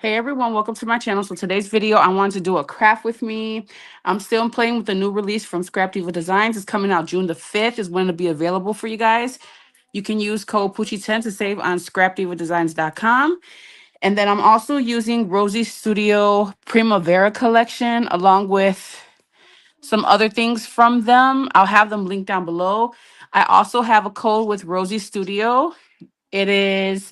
Hey everyone, welcome to my channel. So today's video, I wanted to do a craft with me. I'm still playing with the new release from Scrap Diva Designs. It's coming out June the 5th is when it'll be available for you guys. You can use code Poochie10 to save on scrapdivadesigns.com. And then I'm also using Rosie Studio Primavera collection along with some other things from them. I'll have them linked down below. I also have a code with Rosie Studio. It is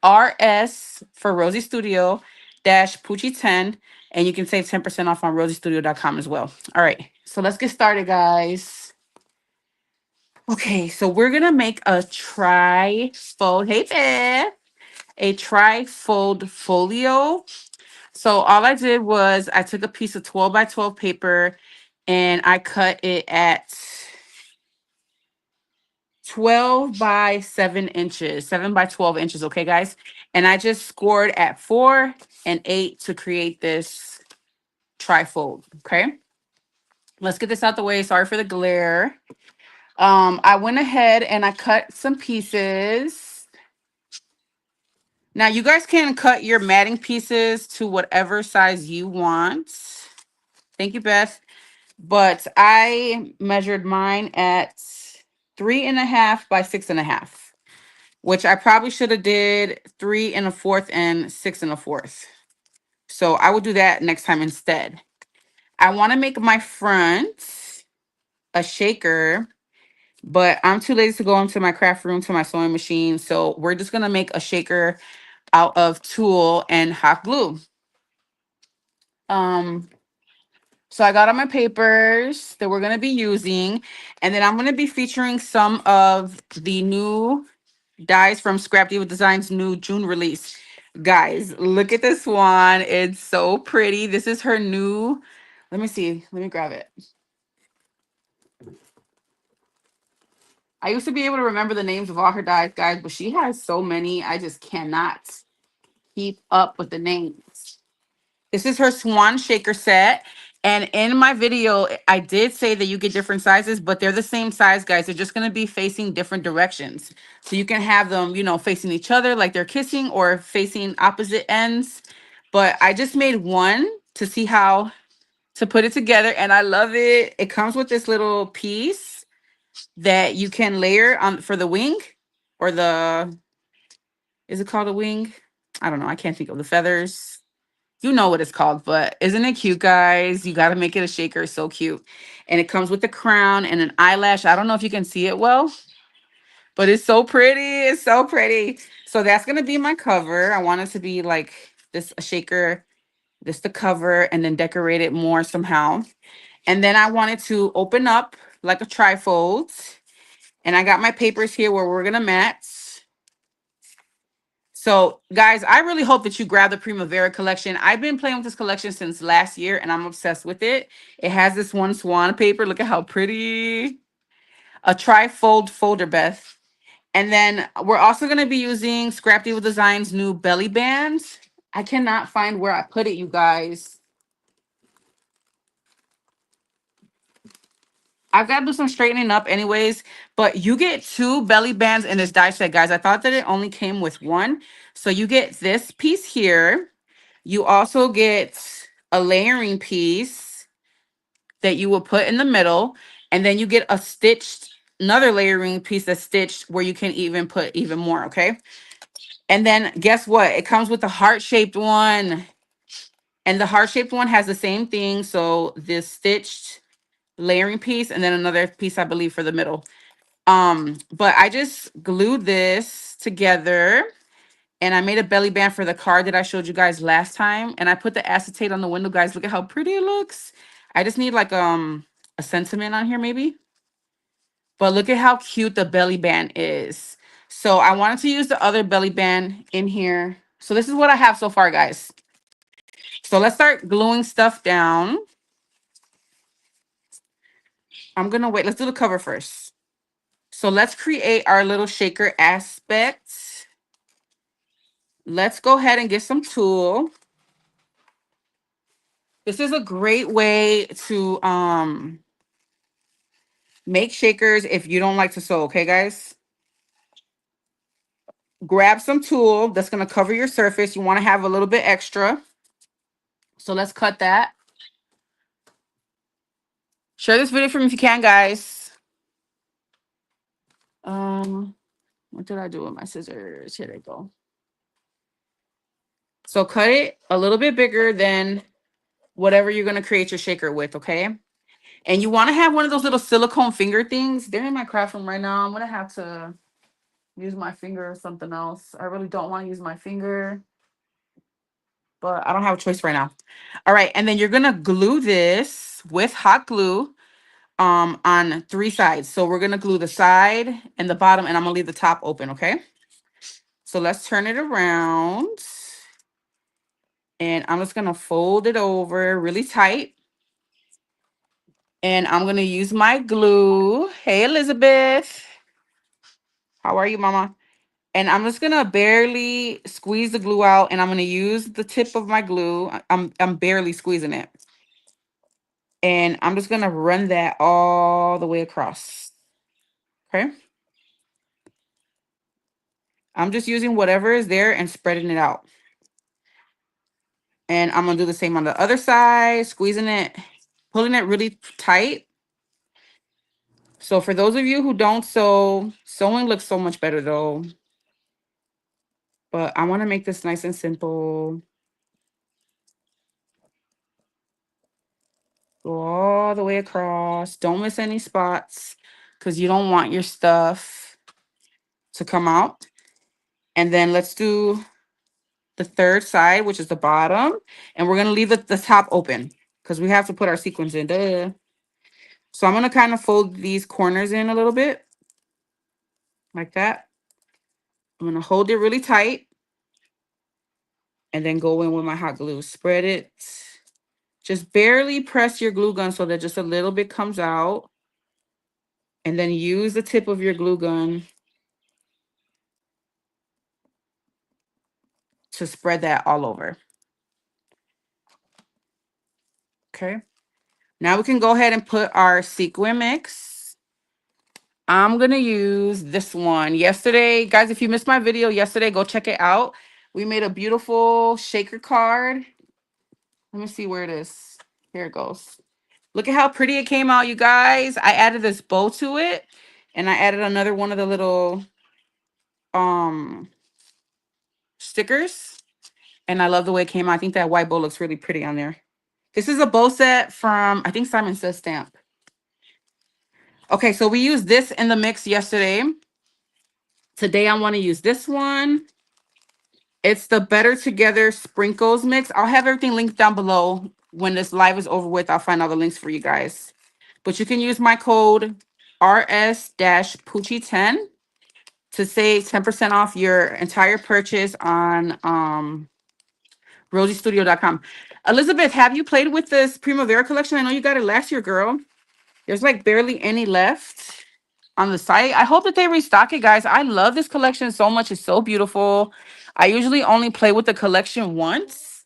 RS for Rosie Studio dash Poochie 10, and you can save 10% off on rosiestudio.com as well. All right, so let's get started, guys. Okay, so we're gonna make a tri-fold. Hey, Beth. A tri-fold folio. So all I did was I took a piece of 12 by 12 paper and I cut it at 12 by 7 inches, 7 by 12 inches. Okay, guys. And I just scored at 4 and 8 to create this trifold. Okay. Let's get this out the way. Sorry for the glare. I went ahead and I cut some pieces. Now you guys can cut your matting pieces to whatever size you want. Thank you, Beth. But I measured mine at 3.5 by 6.5. Which I probably should have did 3 1/4 and 6 1/4. So I will do that next time instead. I want to make my front a shaker, but I'm too lazy to go into my craft room to my sewing machine. So we're just going to make a shaker out of tulle and hot glue. Um, so I got all my papers that we're going to be using, and then I'm going to be featuring some of the new dies from Scrap Diva Designs new June release. Guys, look at this one. It's so pretty. This is her new. Let me see. Let me grab it. I used to be able to remember the names of all her dies, guys, but she has so many. I just cannot keep up with the names. This is her Swan Shaker set. And in my video, I did say that you get different sizes, but they're the same size, guys. They're just going to be facing different directions. So you can have them, facing each other like they're kissing or facing opposite ends. But I just made one to see how to put it together. And I love it. It comes with this little piece that you can layer on for the wing or is it called a wing? I don't know. I can't think of the feathers. You know what it's called, but isn't it cute, guys? You got to make it a shaker. It's so cute. And it comes with a crown and an eyelash. I don't know if you can see it well, but it's so pretty. It's so pretty. So that's going to be my cover. I want it to be like this a shaker, this the cover, and then decorate it more somehow. And then I wanted to open up like a trifold. And I got my papers here where we're going to match. So, guys, I really hope that you grab the Primavera collection. I've been playing with this collection since last year, and I'm obsessed with it. It has this one swan paper. Look at how pretty. A tri-fold folder, Beth. And then we're also going to be using Scrap Diva Designs' new belly bands. I cannot find where I put it, you guys. I've got to do some straightening up anyways, but you get 2 belly bands in this die set, guys. I thought that it only came with one. So you get this piece here. You also get a layering piece that you will put in the middle, and then you get a stitched, another layering piece that's stitched where you can even put even more, okay? And then guess what? It comes with the heart-shaped one, and the heart-shaped one has the same thing. So this stitched layering piece, and then another piece, I believe, for the middle. But I just glued this together. And I made a belly band for the card that I showed you guys last time. And I put the acetate on the window, guys. Look at how pretty it looks. I just need like a sentiment on here maybe. But look at how cute the belly band is. So I wanted to use the other belly band in here. So this is what I have so far, guys. So let's start gluing stuff down. I'm going to wait. Let's do the cover first. So let's create our little shaker aspect. Let's go ahead and get some tulle. This is a great way to make shakers if you don't like to sew, okay, guys? grab some tulle that's going to cover your surface. You want to have a little bit extra. So let's cut that. Share this video for me if you can, guys. What did I do with my scissors? Here they go. So cut it a little bit bigger than whatever you're going to create your shaker with, okay? And you want to have one of those little silicone finger things. They're in my craft room right now. I'm going to have to use my finger or something else. I really don't want to use my finger, but I don't have a choice right now. All right, and then you're going to glue this with hot glue on 3 sides. So we're going to glue the side and the bottom, and I'm going to leave the top open, okay? So let's turn it around. And I'm just going to fold it over really tight. And I'm going to use my glue. Hey, Elizabeth. How are you, mama? And I'm just going to barely squeeze the glue out. And I'm going to use the tip of my glue. I'm barely squeezing it. And I'm just going to run that all the way across. Okay. I'm just using whatever is there and spreading it out. And I'm going to do the same on the other side, squeezing it, pulling it really tight. So for those of you who don't sew, sewing looks so much better though. But I want to make this nice and simple. Go all the way across. Don't miss any spots because you don't want your stuff to come out. And then let's do the third side, which is the bottom. And we're going to leave the top open because we have to put our sequins in. Duh. So I'm going to kind of fold these corners in a little bit like that. I'm going to hold it really tight and then go in with my hot glue. Spread it. Just barely press your glue gun so that just a little bit comes out. And then use the tip of your glue gun to spread that all over. Okay. Now we can go ahead and put our sequin mix. I'm going to use this one. Yesterday, guys, if you missed my video yesterday, go check it out. We made a beautiful shaker card. Let me see where it is. Here it goes. Look at how pretty it came out, you guys. I added this bow to it, and I added another one of the little stickers, and I love the way it came out. I think that white bow looks really pretty on there. This is a bow set from, I think Simon Says Stamp. Okay, so we used this in the mix yesterday. Today I want to use this one. It's the Better Together Sprinkles mix. I'll have everything linked down below. When this live is over with, I'll find all the links for you guys. But you can use my code RS-Poochie10 to save 10% off your entire purchase on rosiestudio.com. Elizabeth, have you played with this Primavera collection? I know you got it last year, girl. There's like barely any left on the site. I hope that they restock it, guys. I love this collection so much. It's so beautiful. I usually only play with the collection once.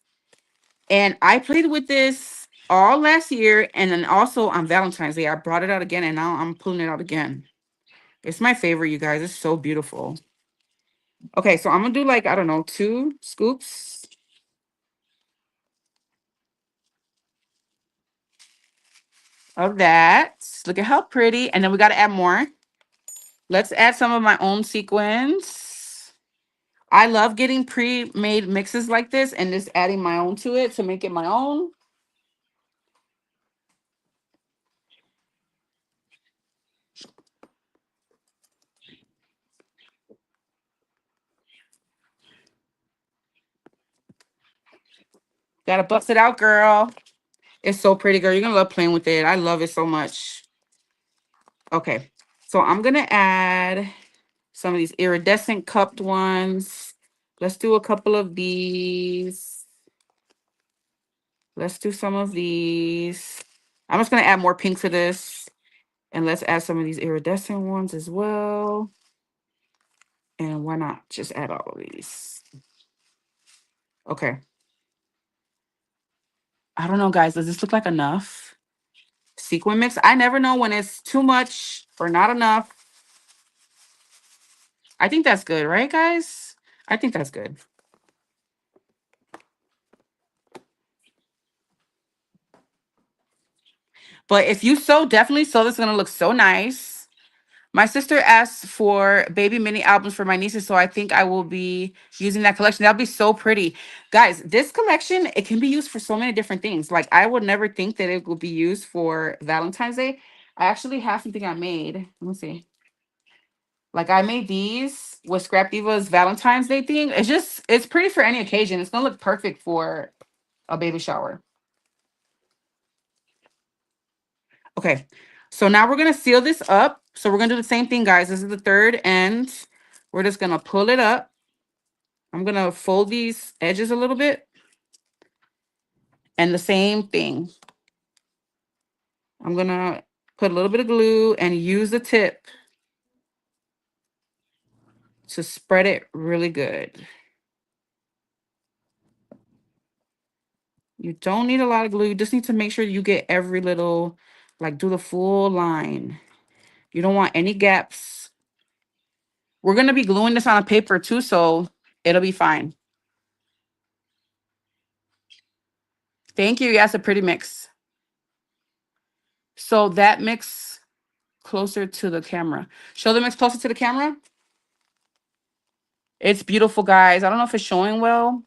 And I played with this all last year. And then also on Valentine's Day, I brought it out again. And now I'm pulling it out again. It's my favorite, you guys. It's so beautiful. Okay, so I'm going to do like, I don't know, 2 scoops. Of that. Look at how pretty. And then we got to add more. Let's add some of my own sequins. I love getting pre-made mixes like this and just adding my own to it to make it my own. Gotta bust it out, girl. It's so pretty, girl. You're gonna love playing with it. I love it so much. Okay, so I'm gonna add some of these iridescent cupped ones. Let's do a couple of these. Let's do some of these. I'm just gonna add more pink to this. And let's add some of these iridescent ones as well. And why not just add all of these? Okay. I don't know, guys. Does this look like enough? Sequin mix. I never know when it's too much or not enough. I think that's good, right, guys? I think that's good. But if you sew, definitely sew. This is gonna look so nice. My sister asked for baby mini albums for my nieces, so I think I will be using that collection. That'll be so pretty. Guys, this collection, it can be used for so many different things. Like, I would never think that it would be used for Valentine's Day. I actually have something I made. Let me see. Like, I made these with Scrap Diva's Valentine's Day thing. It's pretty for any occasion. It's gonna look perfect for a baby shower. Okay, so now we're gonna seal this up. So we're gonna do the same thing, guys. This is the third end. We're just gonna pull it up. I'm gonna fold these edges a little bit. And the same thing. I'm gonna put a little bit of glue and use the tip to spread it really good. You don't need a lot of glue. You just need to make sure you get every little, like, do the full line. You don't want any gaps. We're gonna be gluing this on a paper too, so it'll be fine. Thank you. Yes, a pretty mix. So that mix closer to the camera. Show the mix closer to the camera. It's beautiful, guys. I don't know if it's showing well.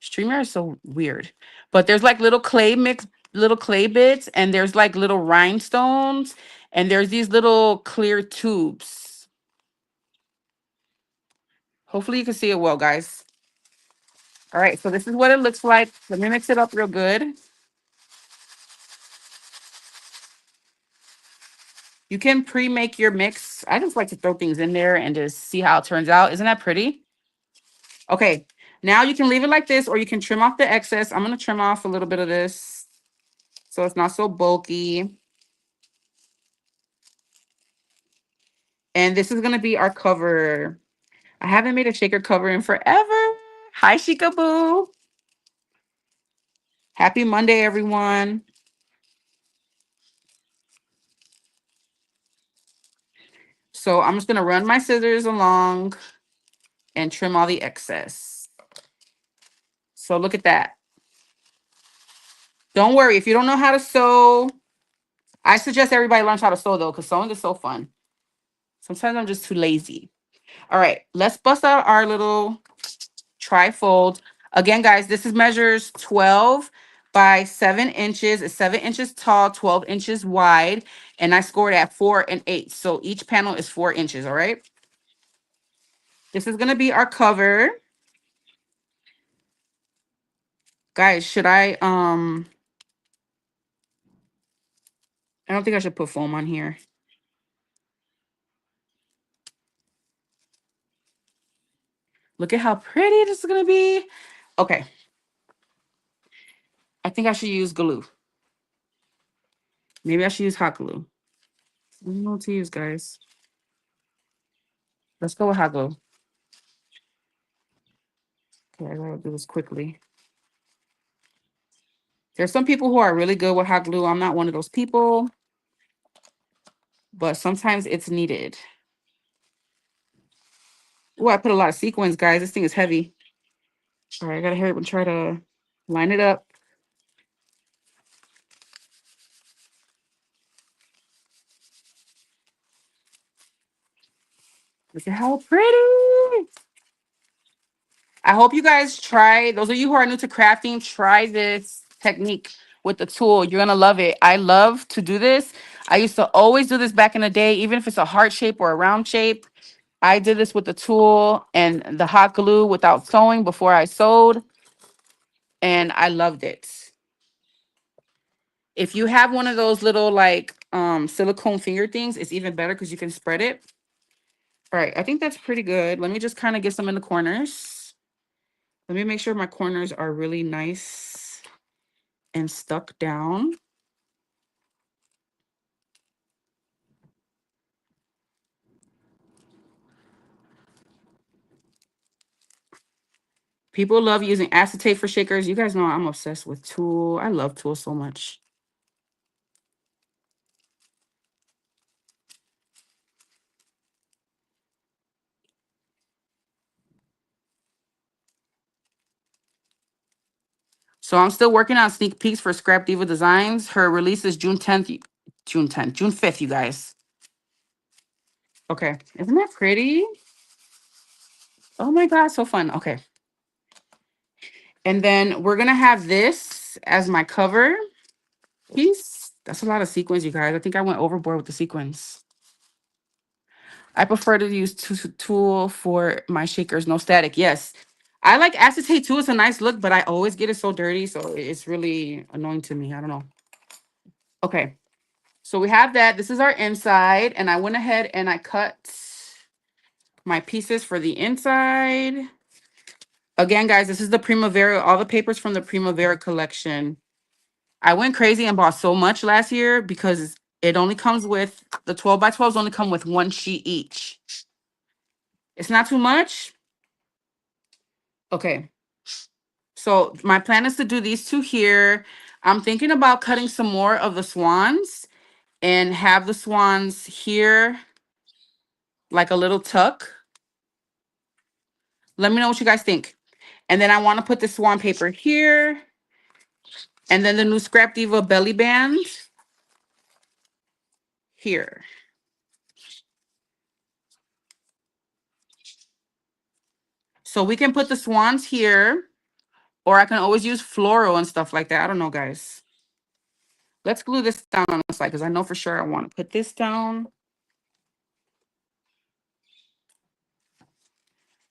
Streamer is so weird. But there's like little clay bits, and there's like little rhinestones, and there's these little clear tubes. Hopefully you can see it well, guys. All right, so this is what it looks like. Let me mix it up real good. You can pre-make your mix. I just like to throw things in there and just see how it turns out. Isn't that pretty? Okay, now you can leave it like this, or you can trim off the excess. I'm going to trim off a little bit of this so it's not so bulky. And this is going to be our cover. I haven't made a shaker cover in forever. Hi, Shikaboo. Happy Monday, everyone. So I'm just going to run my scissors along and trim all the excess. So look at that. Don't worry. If you don't know how to sew, I suggest everybody learns how to sew, though, because sewing is so fun. Sometimes I'm just too lazy. All right, let's bust out our little trifold. Again, guys, this is measures 12 by 7 inches. It's 7 inches tall, 12 inches wide, and I scored at 4 and 8. So each panel is 4 inches, all right? This is going to be our cover. Guys, should I don't think I should put foam on here. Look at how pretty this is going to be. Okay. I think I should use glue. Maybe I should use hot glue. I don't know what to use, guys. Let's go with hot glue. Okay, I gotta do this quickly. There's some people who are really good with hot glue. I'm not one of those people, but sometimes it's needed. Oh, I put a lot of sequins, guys. This thing is heavy. All right, I gotta hurry up and try to line it up. Look at how pretty. I hope you guys try, those of you who are new to crafting, try this technique with the tool. You're gonna love it. I love to do this. I used to always do this back in the day, even if it's a heart shape or a round shape. I did this with the tool and the hot glue without sewing before I sewed, and I loved it. If you have one of those little like silicone finger things, it's even better because you can spread it. All right, I think that's pretty good. Let me just kind of get some in the corners. Let me make sure my corners are really nice and stuck down. People love using acetate for shakers. You guys know I'm obsessed with tulle. I love tulle so much. So I'm still working on sneak peeks for Scrap Diva Designs. Her release is June 5th, you guys. Okay. Isn't that pretty? Oh my God, so fun. Okay. And then we're going to have this as my cover piece. That's a lot of sequins, you guys. I think I went overboard with the sequins. I prefer to use tulle for my shakers, no static. Yes. I like acetate too. It's a nice look, but I always get it so dirty. So it's really annoying to me. I don't know. Okay. So we have that. This is our inside. And I went ahead and I cut my pieces for the inside. Again, guys, this is the Primavera, all the papers from the Primavera collection. I went crazy and bought so much last year because it only comes with, the 12 by 12s only come with one sheet each. It's not too much. Okay. So my plan is to do these two here. I'm thinking about cutting some more of the swans and have the swans here, like a little tuck. Let me know what you guys think. And then I want to put the swan paper here. And then the new Scrap Diva belly band here. So we can put the swans here, or I can always use floral and stuff like that. I don't know, guys. Let's glue this down on the side because I know for sure I want to put this down.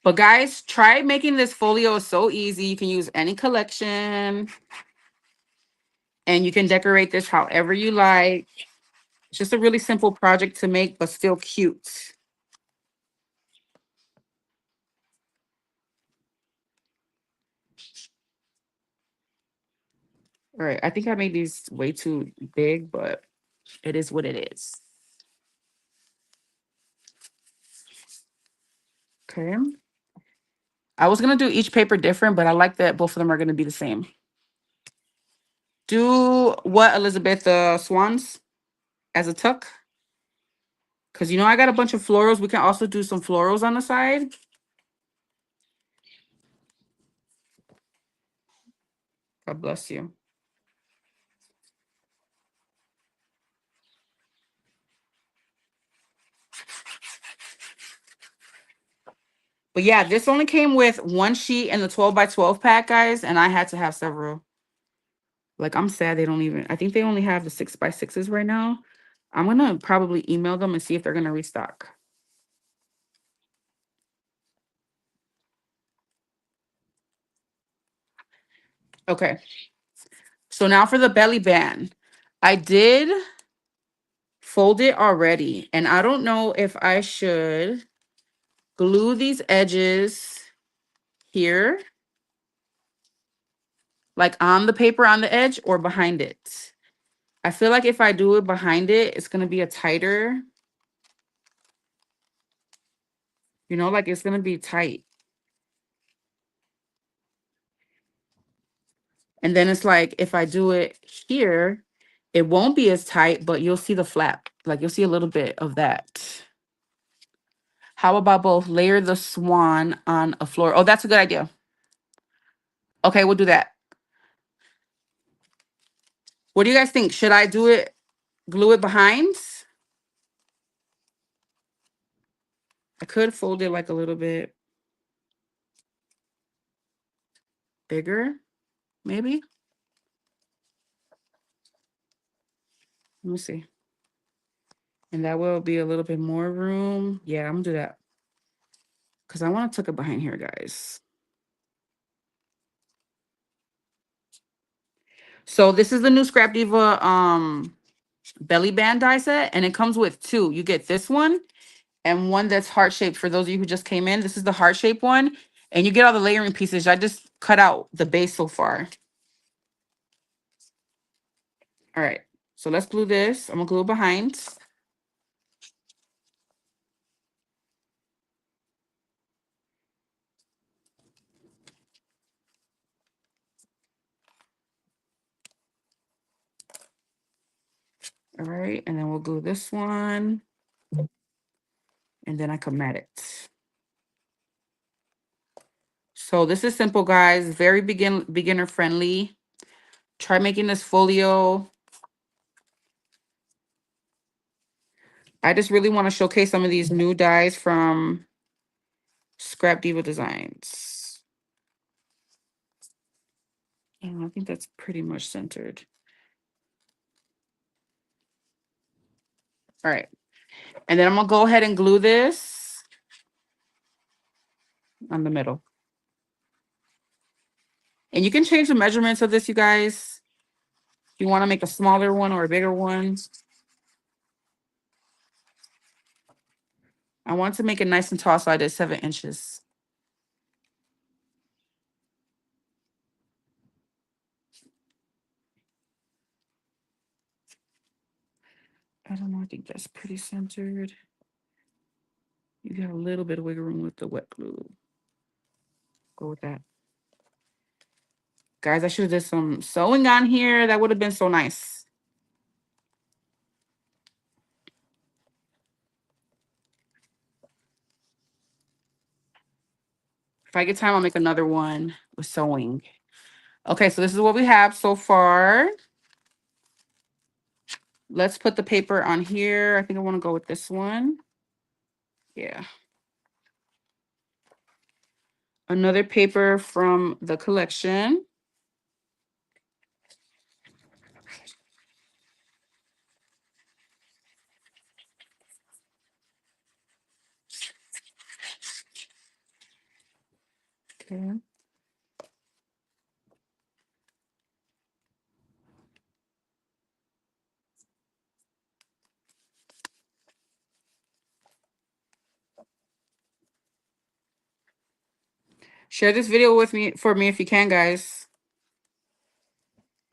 But guys, try making this folio. It's so easy. You can use any collection. And you can decorate this however you like. It's just a really simple project to make, but still cute. All right, I think I made these way too big, but it is what it is. Okay. I was gonna do each paper different, but I like that both of them are gonna be the same. Do what, Elizabeth? The swans as a tuck? Because you know I got a bunch of florals. We can also do some florals on the side. God bless you. But yeah, this only came with one sheet in the 12 by 12 pack, guys, and I had to have several. Like, I'm sad they don't even, I think they only have the 6 by 6s right now. I'm gonna probably email them and see if they're gonna restock. Okay. So now for the belly band. I did fold it already, and I don't know if I should glue these edges here, like on the paper on the edge or behind it. I feel like if I do it behind it, it's gonna be a tighter, you know, like it's gonna be tight. And then it's like, if I do it here, it won't be as tight, but you'll see the flap. Like you'll see a little bit of that. How about both layer the swan on a floor? Oh, that's a good idea. Okay, we'll do that. What do you guys think? Should I do it, glue it behind? I could fold it like a little bit bigger, maybe. Let me see. And that will be a little bit more room. Yeah, I'm gonna do that. Because I want to tuck it behind here, guys. So this is the new Scrap Diva belly band die set, and it comes with two. You get this one and one that's heart shaped. For those of you who just came in, this is the heart shaped one, and you get all the layering pieces. I just cut out the base so far. All right, so let's glue this. I'm gonna glue it behind. All right, and then we'll glue this one, and then I can mat it. So this is simple, guys. Very beginner friendly. Try making this folio. I just really want to showcase some of these new dyes from Scrap Diva Designs. And I think that's pretty much centered. All right. And then I'm going to go ahead and glue this on the middle. And you can change the measurements of this, you guys. If you want to make a smaller one or a bigger one. I want to make it nice and tall, so I did 7 inches. I don't know, I think that's pretty centered. You got a little bit of wiggle room with the wet glue. Go with that. Guys, I should have did some sewing on here. That would have been so nice. If I get time, I'll make another one with sewing. Okay, so this is what we have so far. Let's put the paper on here. I think I want to go with this one. Yeah. Another paper from the collection. Okay. Share this video with me if you can, guys.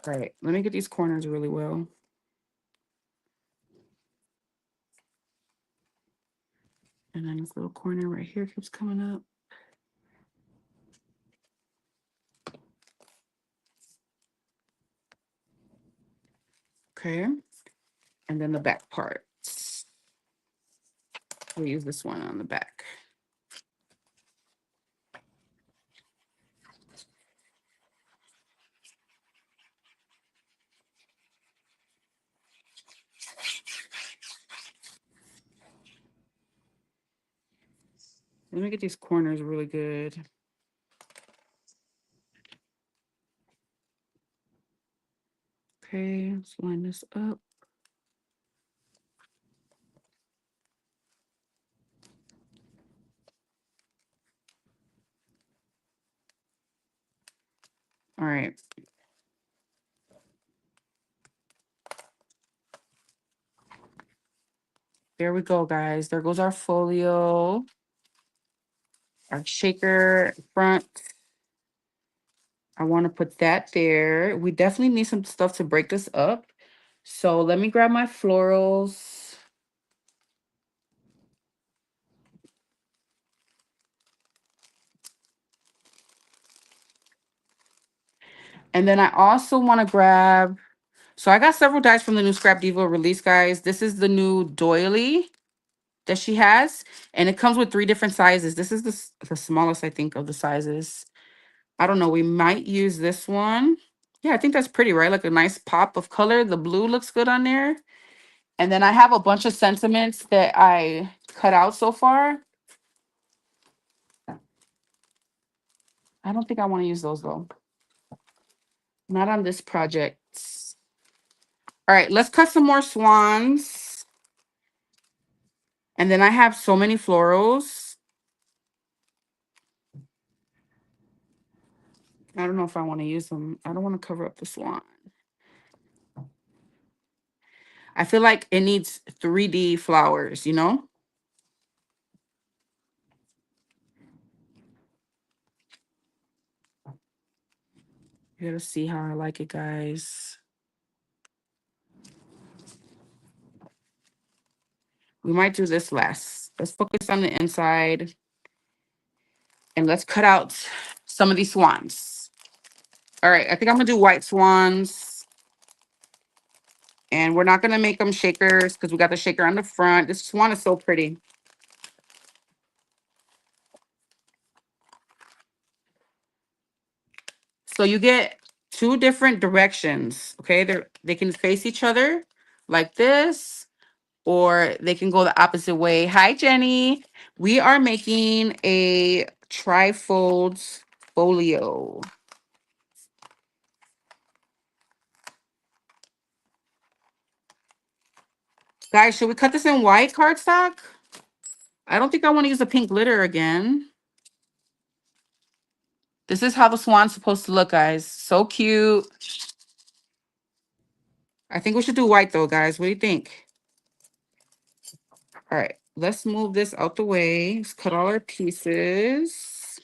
All right, let me get these corners really well. And then this little corner right here keeps coming up. Okay. And then the back part. We'll use this one on the back. Let me get these corners really good. Okay, let's line this up. All right. There we go, guys. There goes our folio. Our shaker front. I want to put that there. We definitely need some stuff to break this up. So let me grab my florals. And then I also want to grab, so I got several dies from the new Scrap Diva release, guys. This is the new doily that she has, and it comes with 3 different sizes. This is the smallest, I think, of the sizes. I don't know. We might use this one. Yeah, I think that's pretty, right? Like a nice pop of color. The blue looks good on there. And then I have a bunch of sentiments that I cut out so far. I don't think I want to use those, though. Not on this project. All right, let's cut some more swans. And then I have so many florals. I don't know if I want to use them. I don't want to cover up the swan. I feel like it needs 3D flowers, you know? You gotta see how I like it, guys. We might do this last. Let's focus on the inside. And let's cut out some of these swans. All right, I think I'm gonna do white swans. And we're not gonna make them shakers because we got the shaker on the front. This swan is so pretty. So you get two different directions. Okay, they can face each other like this, or they can go the opposite way. Hi, Jenny. We are making a trifolds folio. Guys, should we cut this in white cardstock? I don't think I want to use the pink glitter again. This is how the swan's supposed to look, guys. So cute. I think we should do white though, guys. What do you think? All right, let's move this out the way. Let's cut all our pieces.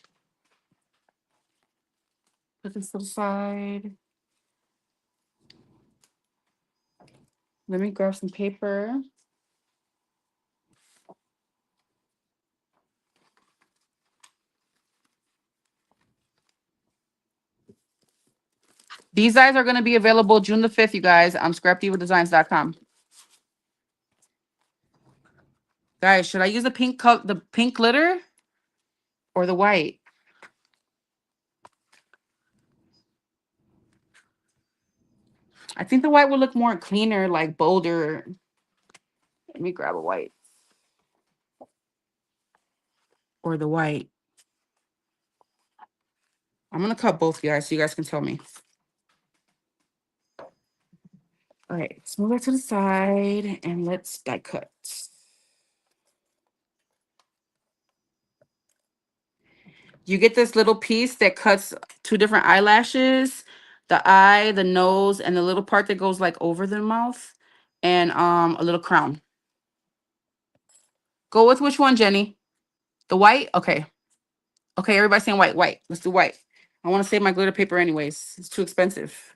Put this to the side. Let me grab some paper. These guys are going to be available June the 5th, you guys, on scrapdivadesigns.com. Guys, should I use the pink glitter or the white? I think the white will look more cleaner, like bolder. Let me grab a white. Or the white. I'm going to cut both, you guys, so you guys can tell me. All right, let's move that to the side and let's die cut. You get this little piece that cuts two different eyelashes, the eye, the nose, and the little part that goes like over the mouth, and a little crown. Go with which one, Jenny? The white? Okay. Okay, everybody's saying white, white. Let's do white. I want to save my glitter paper anyways. It's too expensive.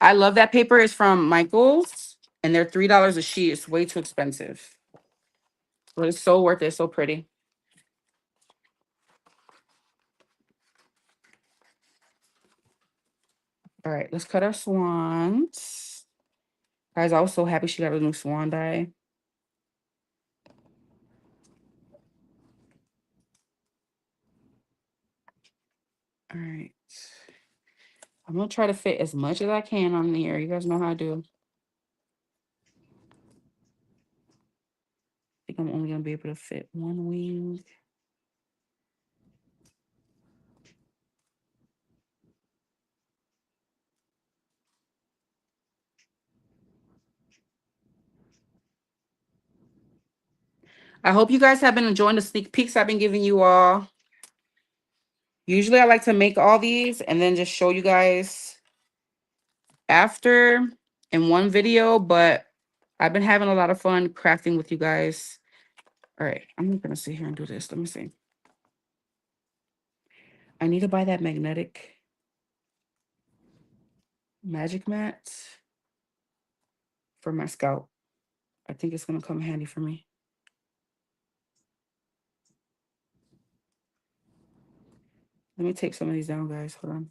I love that paper. It's from Michaels, and they're $3 a sheet. It's way too expensive. But it's so worth it. It's so pretty. All right, let's cut our swans. Guys, I was so happy she got a new swan die. All right. I'm going to try to fit as much as I can on here. You guys know how I do. I think I'm only going to be able to fit one wing. I hope you guys have been enjoying the sneak peeks I've been giving you all. Usually I like to make all these and then just show you guys after in one video, but I've been having a lot of fun crafting with you guys. All right, I'm going to sit here and do this. Let me see. I need to buy that magnetic magic mat for my scalp. I think it's going to come handy for me. Let me take some of these down, guys. Hold on.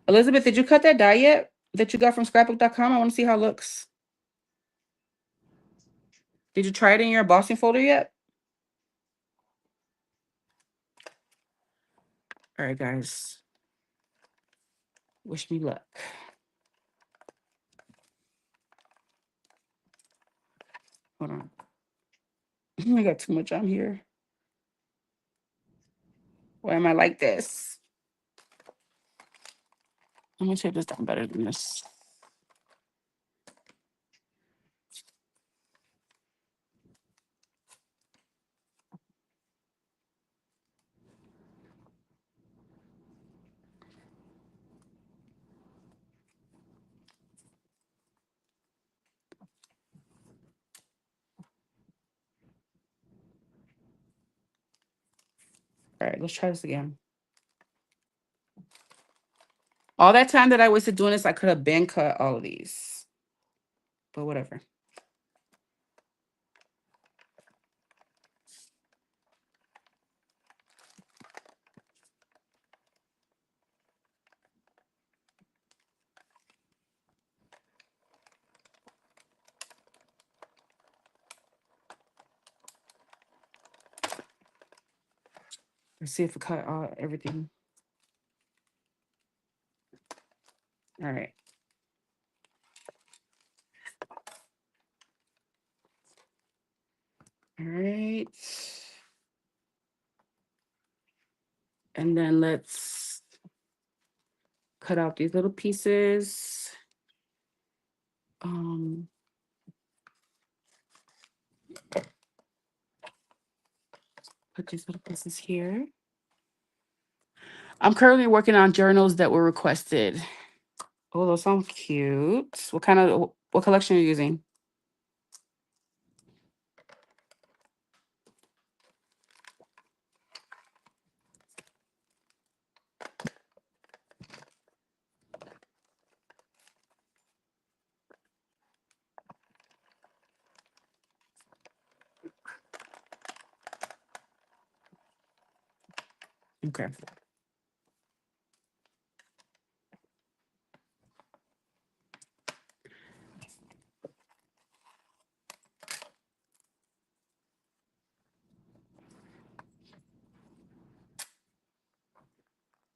Elizabeth, did you cut that die yet that you got from scrapbook.com? I want to see how it looks. Did you try it in your embossing folder yet? All right, guys. Wish me luck. Hold on. I got too much on here. Why am I like this? I'm going to tape this down better than this. All right, let's try this again. All that time that I wasted doing this, I could have been cut all of these. But whatever. Let's see if we cut everything. All right. All right. And then let's cut out these little pieces. Put these little pieces here. I'm currently working on journals that were requested. Oh, those sound cute. What collection are you using? Okay.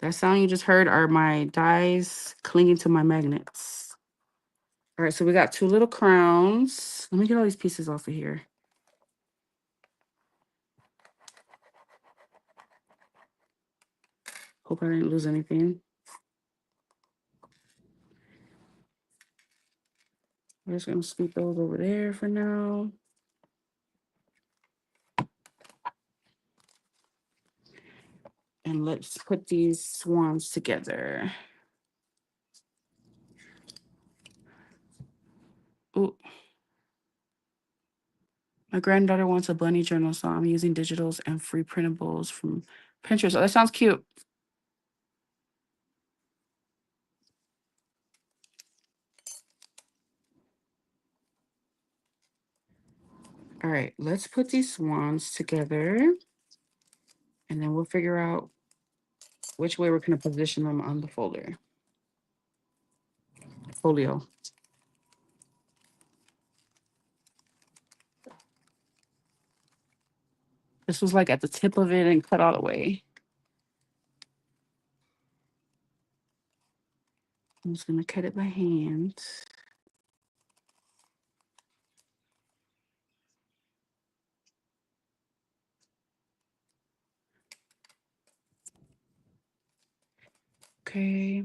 That sound you just heard are my dies clinging to my magnets. All right, so we got two little crowns. Let me get all these pieces off of here. Hope I didn't lose anything. We're just gonna scoop those over there for now. And let's put these swans together. Ooh. My granddaughter wants a bunny journal, so I'm using digitals and free printables from Pinterest. Oh, that sounds cute. All right, let's put these swans together. And then we'll figure out which way we're going to position them on the folder. Folio. This was like at the tip of it and cut all the way. I'm just going to cut it by hand. Okay.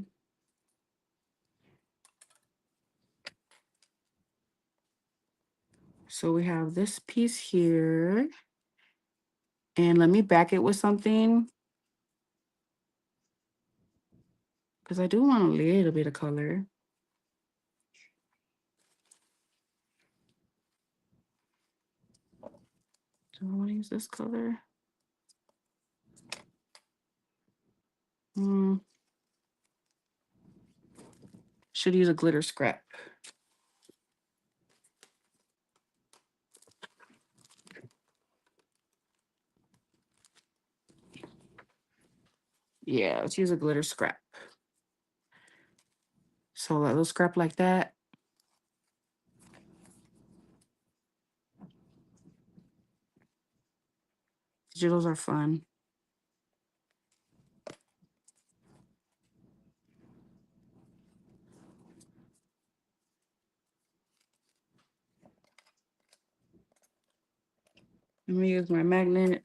So we have this piece here. And let me back it with something, because I do want a little bit of color. Do I want to use this color? Should use a glitter scrap. Yeah, let's use a glitter scrap. So a little scrap like that. Digitals are fun. Let me use my magnet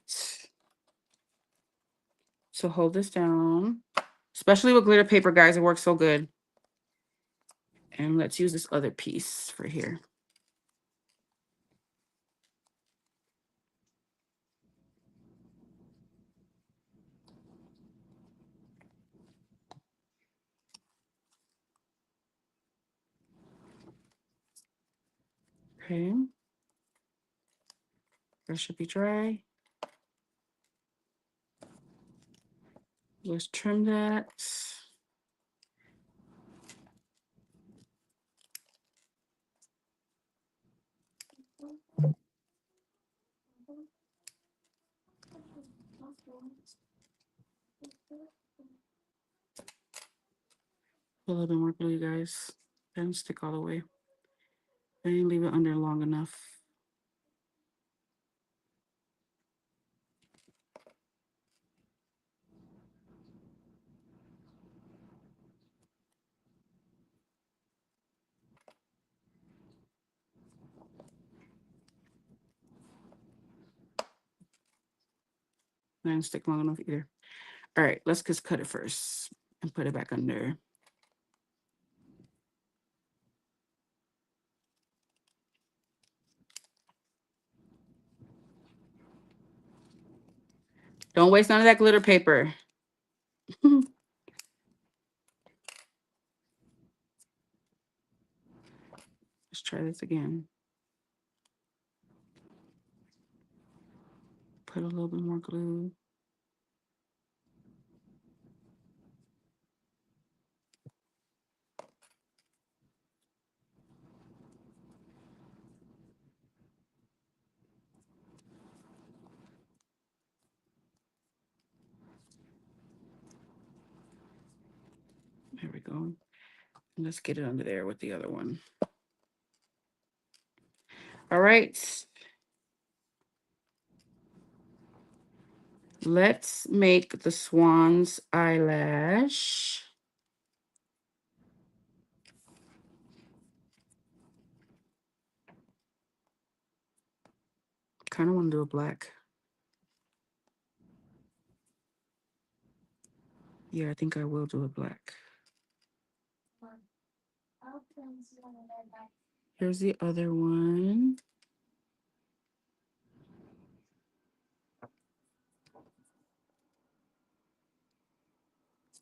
to hold this down. Especially with glitter paper, guys, it works so good. And let's use this other piece for here. Okay. That should be dry. Let's trim that. A little bit more glue, guys. Then stick all the way. I didn't leave it under long enough. Not gonna stick long enough either. All right, let's just cut it first and put it back under. Don't waste none of that glitter paper. Let's try this again. Put a little bit more glue. There we go. Let's get it under there with the other one. All right. Let's make the swan's eyelash. Kind of want to do a black. Yeah, I think I will do a black. Here's the other one.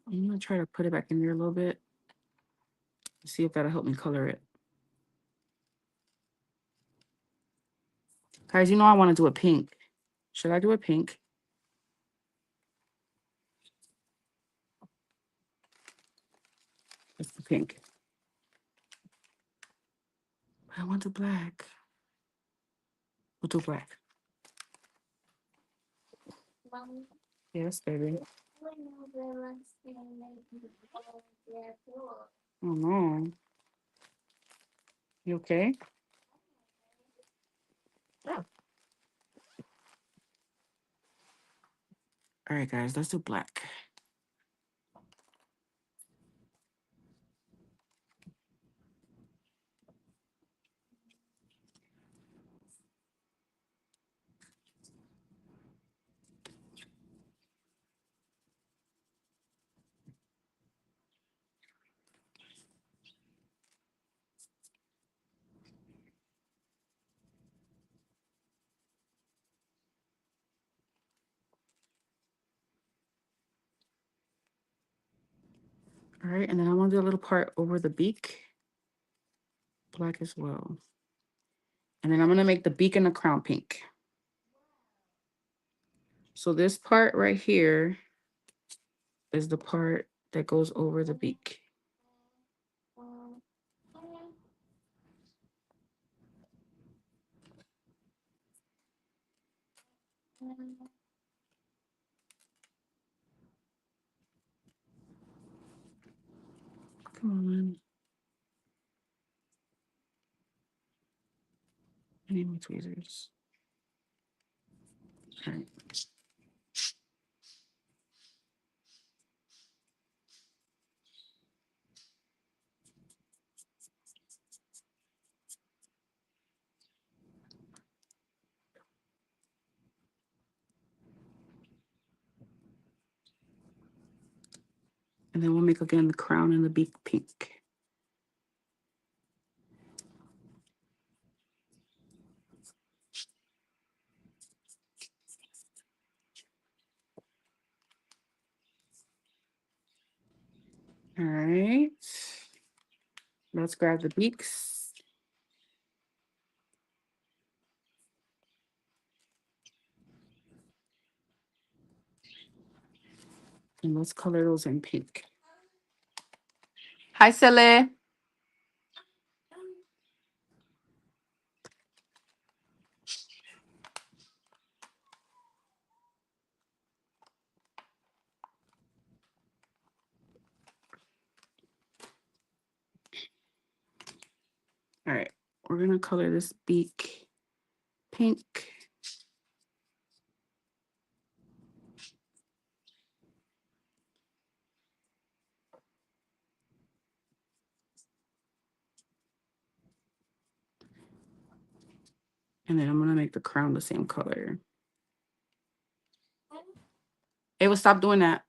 I'm going to try to put it back in there a little bit. See if that'll help me color it. Guys, you know I want to do a pink. Should I do a pink? That's the pink. I want the black. We'll do black. Yes, baby. Oh no. You okay? Yeah. All right, guys, let's do black. All right, and then I want to do a little part over the beak. Black as well. And then I'm going to make the beak and the crown pink. So this part right here is the part that goes over the beak. Come on. I need my tweezers. All right. And then we'll make again the crown and the beak pink. All right. Let's grab the beaks. And let's color those in pink. Hi, Sele. All right. We're going to color this beak pink. And then I'm going to make the crown the same color. Ava, stop doing that.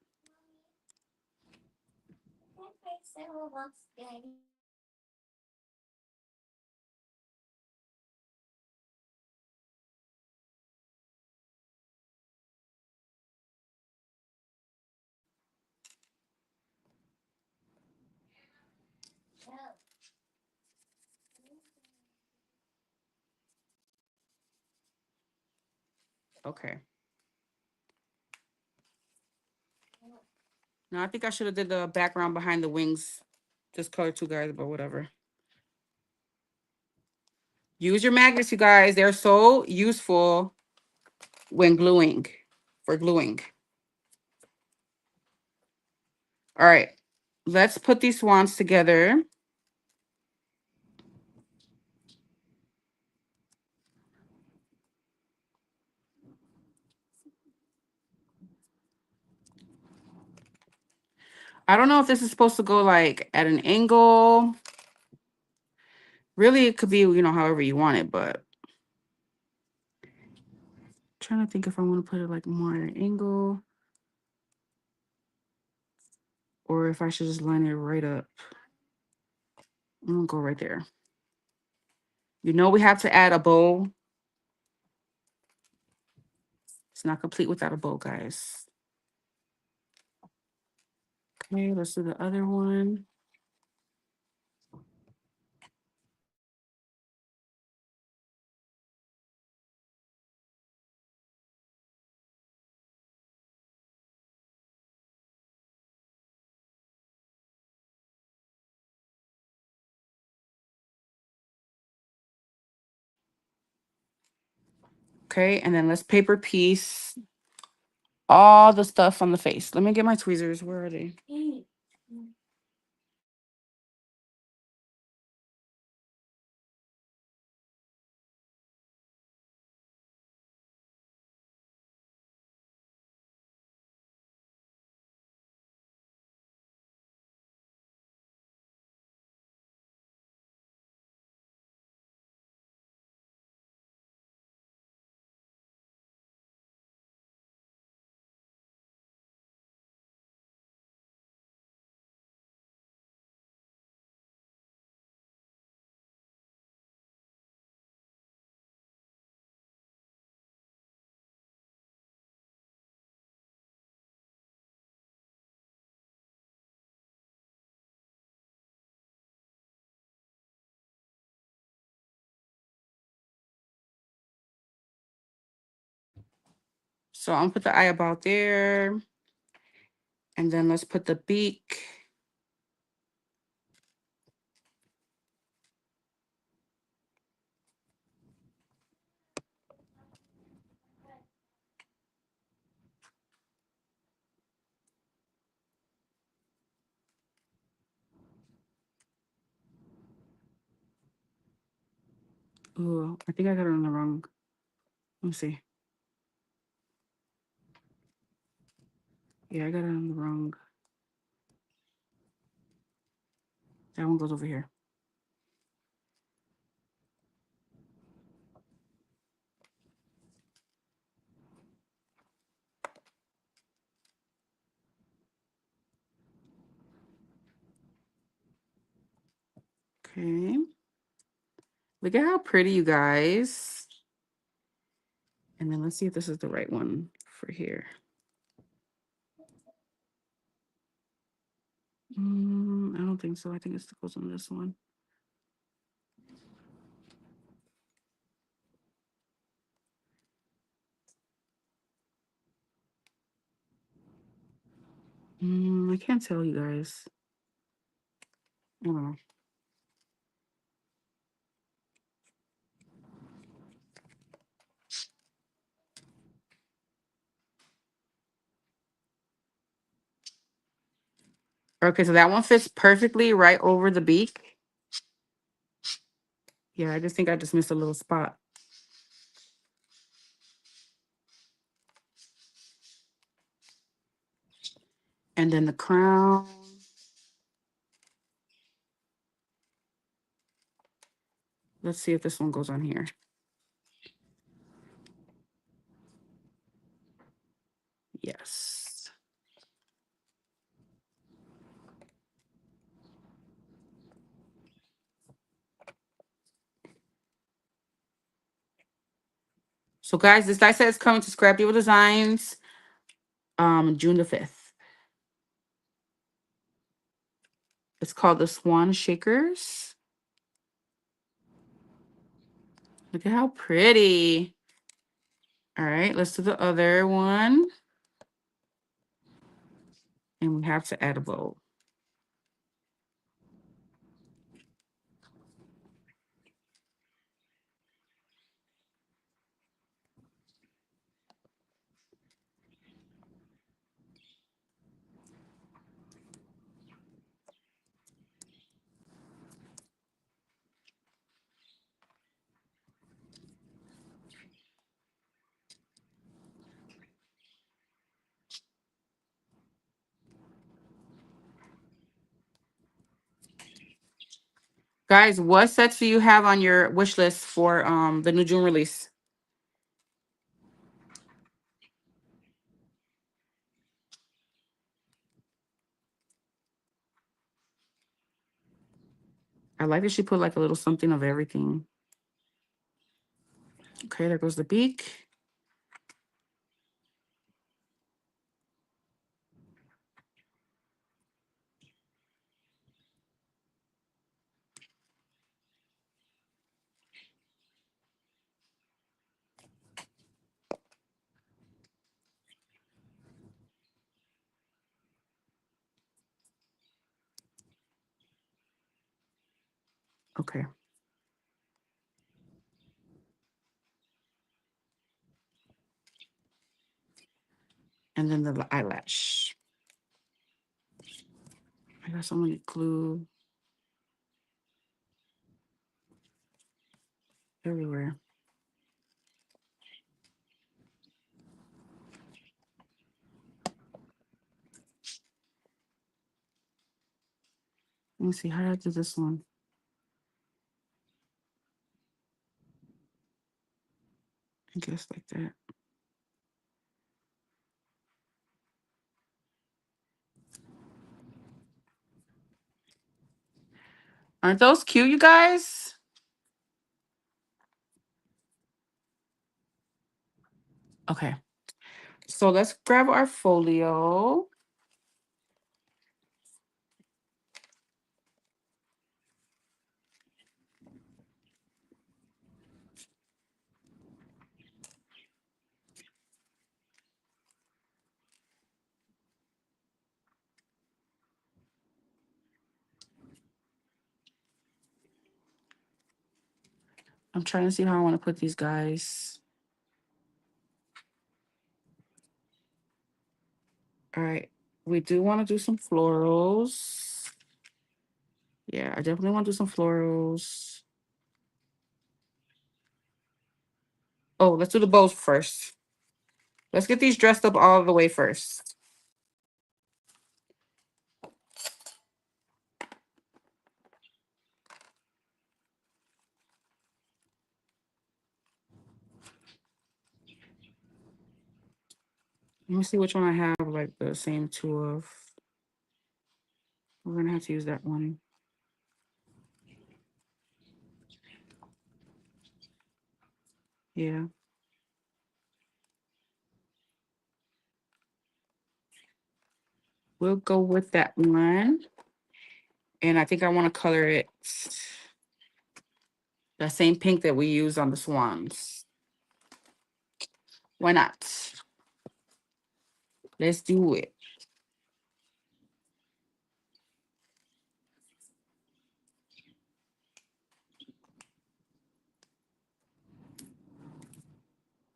Okay. No, I think I should have did the background behind the wings. Just color two guys, but whatever. Use your magnets, you guys. They're so useful when gluing, for gluing. All right. Let's put these swans together. I don't know if this is supposed to go like at an angle. Really, it could be, you know, however you want it, but I'm trying to think if I want to put it like more at an angle or if I should just line it right up. I'm gonna go right there. You know, we have to add a bow. It's not complete without a bow, guys. Okay, let's do the other one. Okay, and then let's paper piece all the stuff on the face. Let me get my tweezers. Where are they? So I'm gonna put the eye about there. And then let's put the beak. Oh, I think I got it on the wrong. Let me see. Yeah, I got it on the wrong. That one goes over here. Okay. Look at how pretty, you guys. And then let's see if this is the right one for here. I don't think so. I think it goes on this one. I can't tell you guys. I don't know. Okay, so that one fits perfectly right over the beak. Yeah, I just think I just missed a little spot. And then the crown. Let's see if this one goes on here. Yes. So guys, this die set is coming to Scrap Diva Designs June the 5th. It's called the Swan Shakers. Look at how pretty. All right, let's do the other one. And we have to add a bow. Guys, what sets do you have on your wish list for the new June release? I like that she put like a little something of everything. Okay, there goes the beak. Okay. And then the eyelash. I got so many glue everywhere. Let me see, how do I do this one? I guess like that. Aren't those cute, you guys? Okay. So let's grab our folio. I'm trying to see how I want to put these guys. All right. We do want to do some florals. Yeah, I definitely want to do some florals. Oh, let's do the bows first. Let's get these dressed up all the way first. Let me see which one I have like the same two of. We're gonna have to use that one. Yeah. We'll go with that one. And I think I want to color it the same pink that we use on the swans. Why not? Let's do it.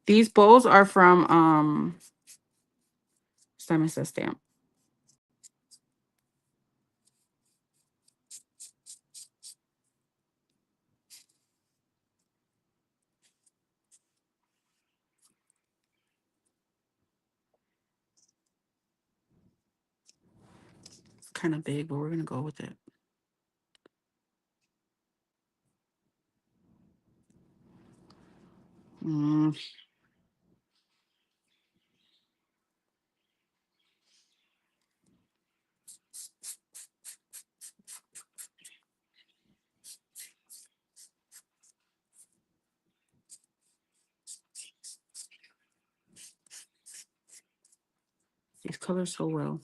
These bows are from Simon Says Stamp. It's kind of big, but we're gonna go with it. Mm. These colors so well.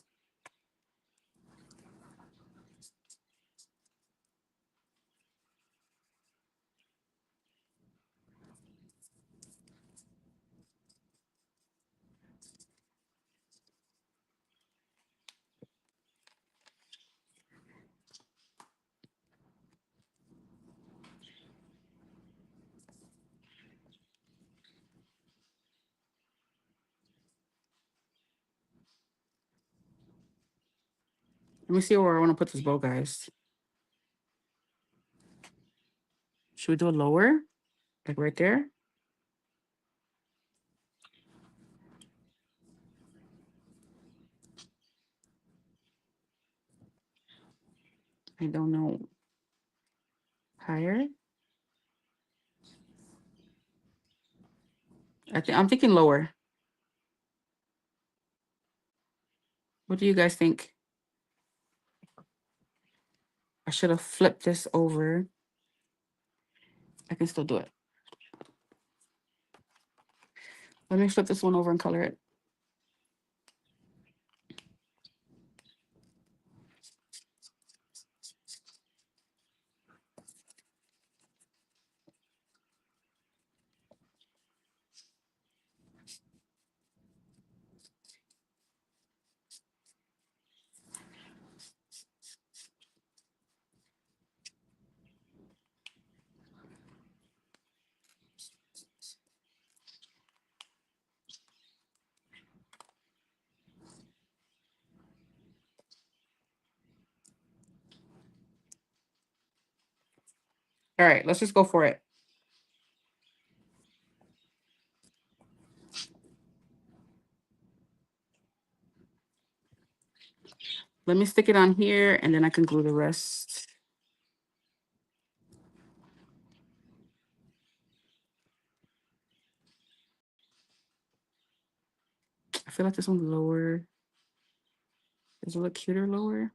Let me see where I want to put this bow, guys. Should we do it lower? Like right there? I don't know. Higher? I'm thinking lower. What do you guys think? I should have flipped this over. I can still do it. Let me flip this one over and color it. All right, let's just go for it. Let me stick it on here and then I can glue the rest. I feel like this one's lower. Does it look cuter lower?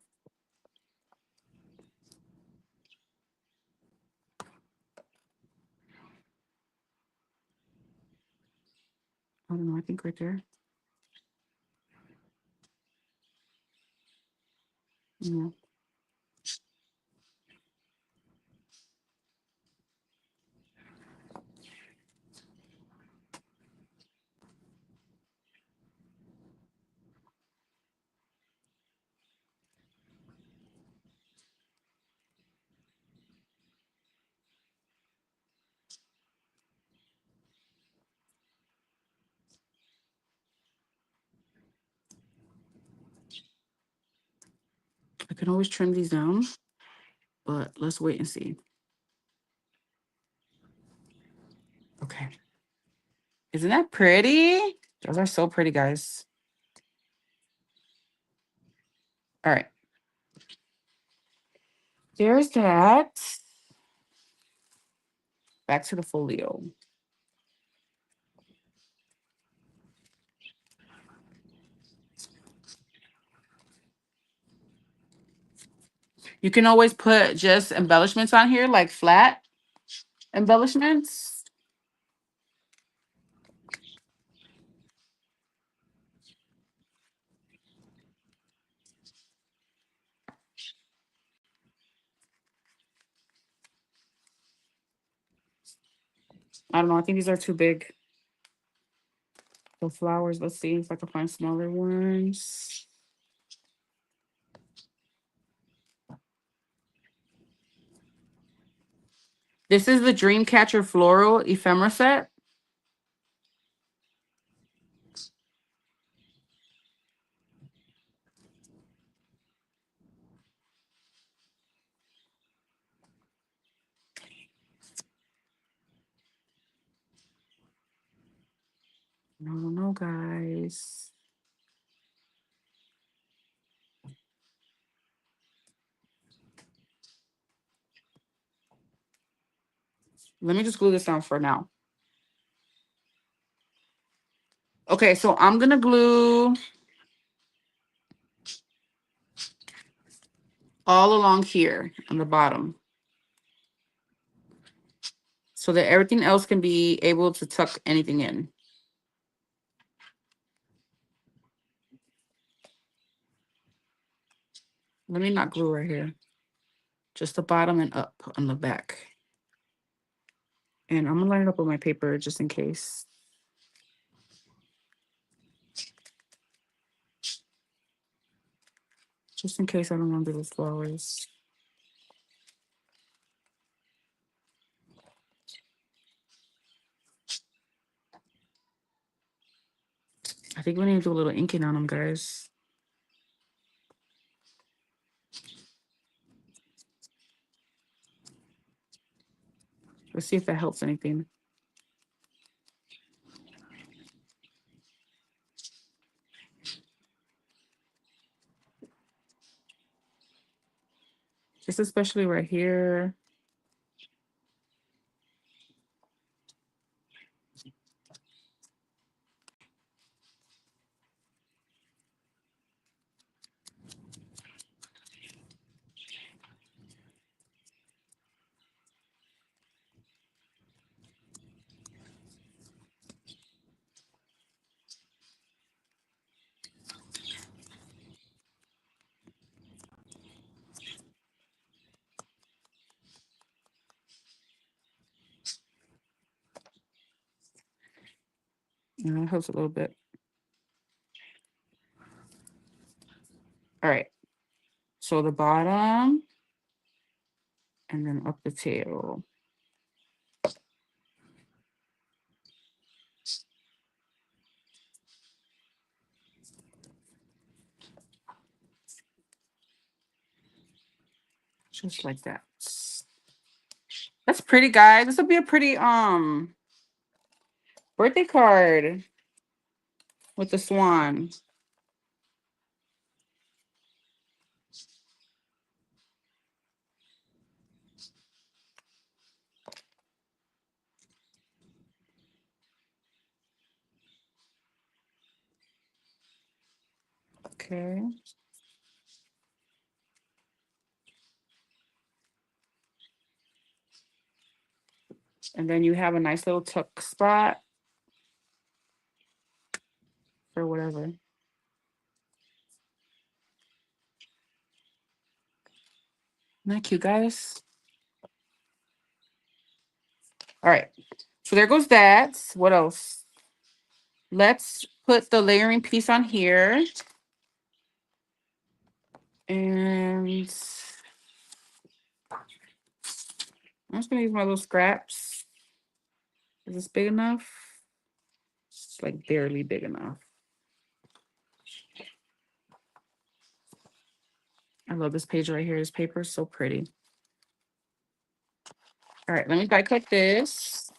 I don't know, I think right there. Yeah. I can always trim these down, but let's wait and see. Okay. Isn't that pretty? Those are so pretty, guys. All right. There's that. Back to the folio. You can always put just embellishments on here, like flat embellishments. I don't know. I think these are too big. The flowers, let's see if I can find smaller ones. This is the Dreamcatcher Floral Ephemera set. No, guys. Let me just glue this down for now. Okay, so I'm going to glue all along here on the bottom so that everything else can be able to tuck anything in. Let me not glue right here. Just the bottom and up on the back. And I'm gonna line it up with my paper just in case. Just in case I don't remember the flowers. I think we need to do a little inking on them, guys. Let's see if that helps anything. Just especially right here. Yeah, it helps a little bit. All right. So the bottom and then up the tail. Just like that. That's pretty, guys. This will be a pretty birthday card with the swan. Okay. And then you have a nice little tuck spot or whatever. Isn't that cute, guys? All right. So there goes that. What else? Let's put the layering piece on here. And I'm just gonna use my little scraps. Is this big enough? It's like barely big enough. I love this page right here. This paper is so pretty. All right, let me die cut this.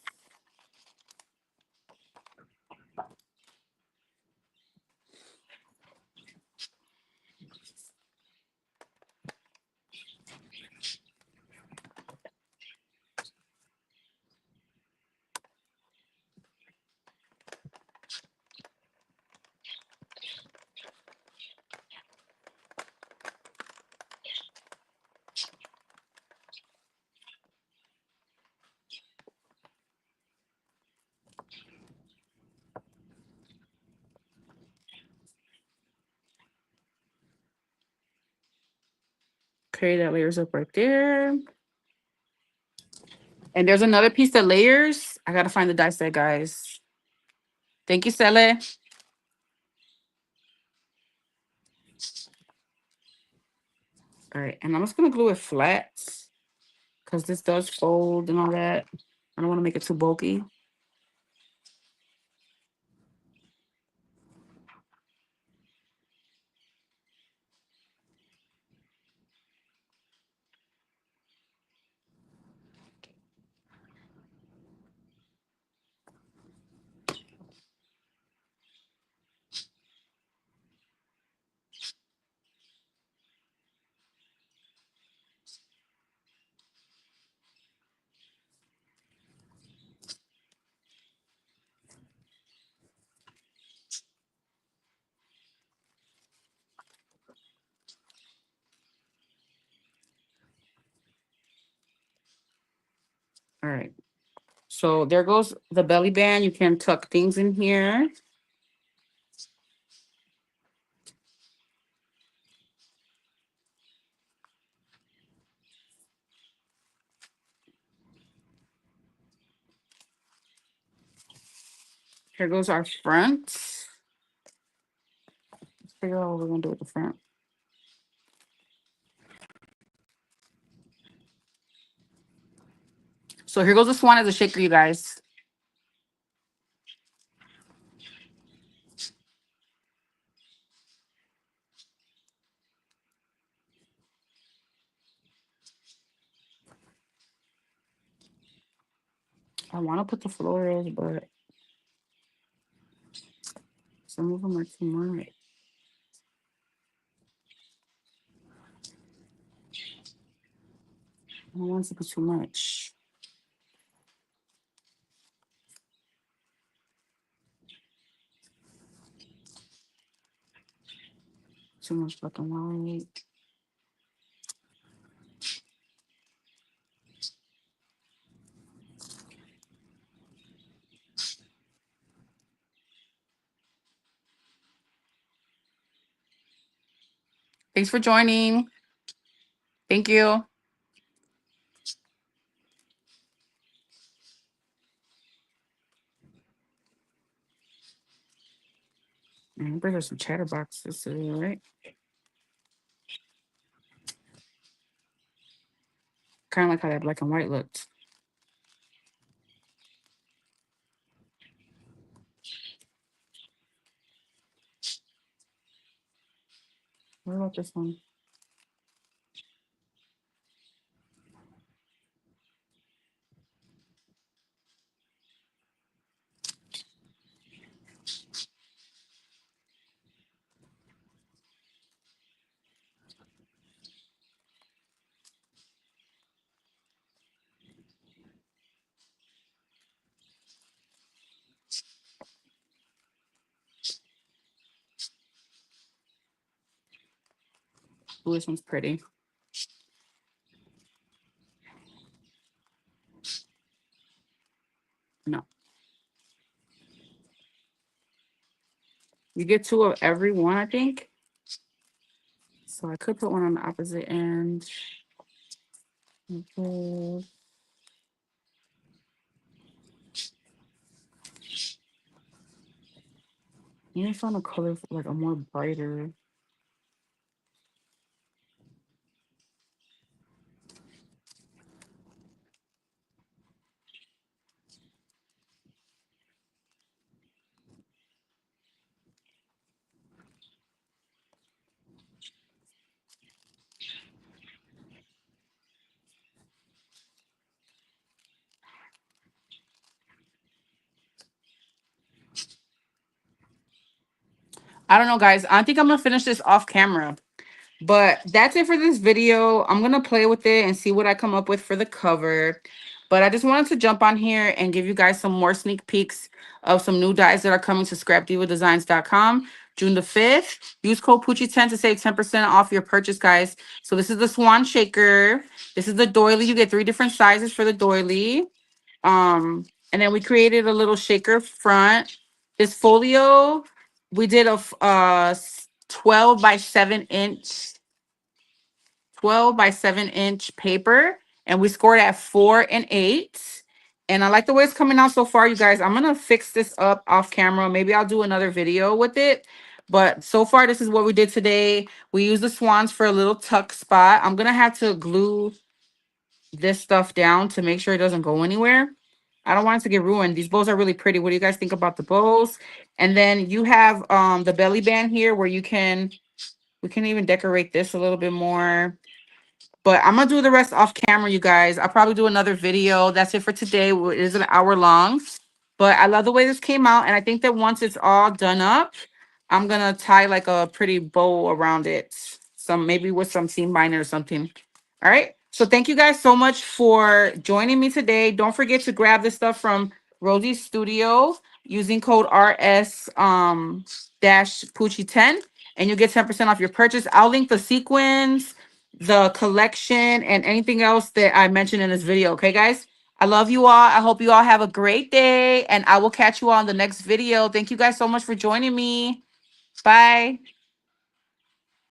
Okay, that layers up right there. And there's another piece that layers. I gotta find the die set, guys. Thank you, Sele. All right, and I'm just gonna glue it flat because this does fold and all that. I don't want to make it too bulky. All right. So there goes the belly band. You can tuck things in here. Here goes our front. Let's figure out what we're gonna do with the front. So here goes the swan as a shaker, you guys. I want to put the florals, but some of them are too much. I don't want it to be too much. Too much black and white. Thanks for joining. Thank you. Man, there's some chatterboxes today, right? Kind of like how that black and white looked. What about this one? Ooh, this one's pretty. No. You get two of every one, I think. So I could put one on the opposite end. Okay. I need to find a color for, like a more brighter. I don't know, guys. I think I'm gonna finish this off camera. But that's it for this video. I'm going to play with it and see what I come up with for the cover. But I just wanted to jump on here and give you guys some more sneak peeks of some new dyes that are coming to scrapdivadesigns.com June the 5th. Use code Poochie10 to save 10% off your purchase, guys. So this is the Swan Shaker. This is the doily. You get 3 different sizes for the doily. And then we created a little shaker front. This folio, we did a 12 by 7 inch 12 by 7 inch paper, and we scored at 4 and 8. And I like the way it's coming out so far, you guys. I'm gonna fix this up off camera. Maybe I'll do another video with it. But so far, this is what we did today. We used the swans for a little tuck spot. I'm gonna have to glue this stuff down to make sure it doesn't go anywhere. I don't want it to get ruined. These bows are really pretty. What do you guys think about the bows? And then you have the belly band here where we can even decorate this a little bit more. But I'm gonna do the rest off camera, you guys. I'll probably do another video. That's it for today. It is an hour long. But I love the way this came out. And I think that once it's all done up, I'm gonna tie like a pretty bow around it. Some maybe with some seam binder or something. All right. So thank you guys so much for joining me today. Don't forget to grab this stuff from Rosie's Studio using code RS dash Poochie 10 and you'll get 10% off your purchase. I'll link the sequins, the collection, and anything else that I mentioned in this video. Okay, guys? I love you all. I hope you all have a great day, and I will catch you all in the next video. Thank you guys so much for joining me. Bye.